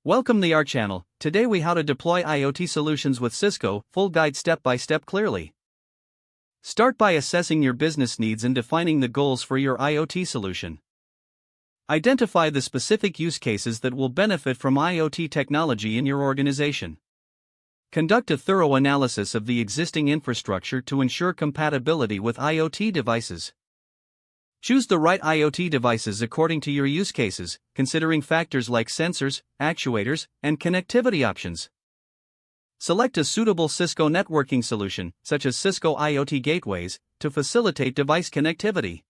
Welcome to our channel. Today we how to deploy IoT solutions with Cisco, full guide step by step clearly. Start by assessing your business needs and defining the goals for your IoT solution. Identify the specific use cases that will benefit from IoT technology in your organization. Conduct a thorough analysis of the existing infrastructure to ensure compatibility with IoT devices. Choose the right IoT devices according to your use cases, considering factors like sensors, actuators, and connectivity options. Select a suitable Cisco networking solution, such as Cisco IoT gateways, to facilitate device connectivity.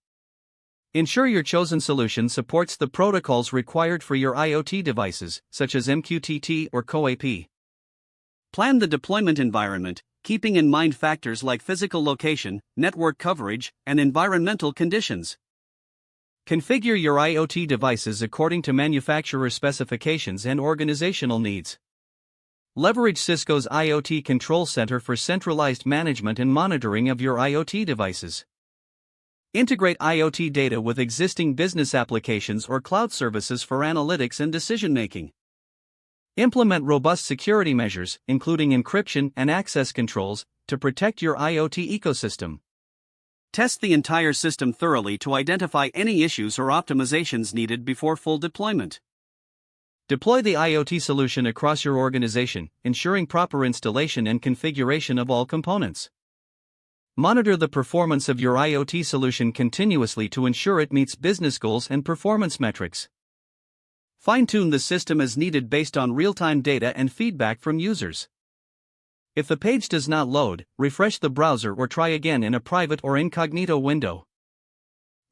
Ensure your chosen solution supports the protocols required for your IoT devices, such as MQTT or CoAP. Plan the deployment environment, keeping in mind factors like physical location, network coverage, and environmental conditions. Configure your IoT devices according to manufacturer specifications and organizational needs. Leverage Cisco's IoT Control Center for centralized management and monitoring of your IoT devices. Integrate IoT data with existing business applications or cloud services for analytics and decision-making. Implement robust security measures, including encryption and access controls, to protect your IoT ecosystem. Test the entire system thoroughly to identify any issues or optimizations needed before full deployment. Deploy the IoT solution across your organization, ensuring proper installation and configuration of all components. Monitor the performance of your IoT solution continuously to ensure it meets business goals and performance metrics. Fine-tune the system as needed based on real-time data and feedback from users. If the page does not load, refresh the browser or try again in a private or incognito window.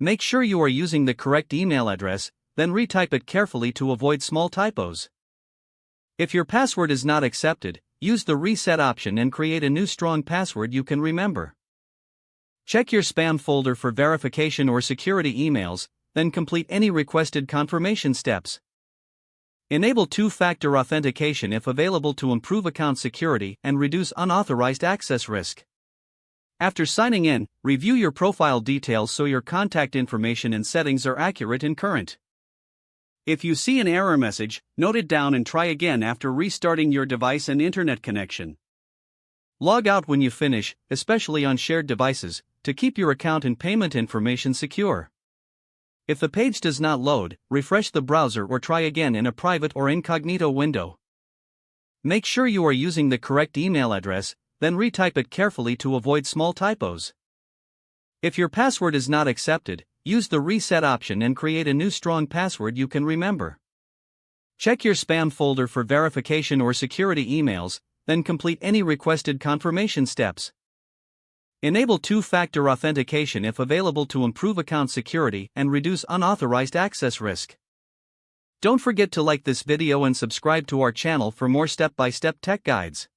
Make sure you are using the correct email address, then retype it carefully to avoid small typos. If your password is not accepted, use the reset option and create a new strong password you can remember. Check your spam folder for verification or security emails, then complete any requested confirmation steps. Enable two-factor authentication if available to improve account security and reduce unauthorized access risk. After signing in, review your profile details so your contact information and settings are accurate and current. If you see an error message, note it down and try again after restarting your device and internet connection. Log out when you finish, especially on shared devices, to keep your account and payment information secure. If the page does not load, refresh the browser or try again in a private or incognito window. Make sure you are using the correct email address, then retype it carefully to avoid small typos. If your password is not accepted, use the reset option and create a new strong password you can remember. Check your spam folder for verification or security emails, then complete any requested confirmation steps. Enable two-factor authentication if available to improve account security and reduce unauthorized access risk. Don't forget to like this video and subscribe to our channel for more step-by-step tech guides.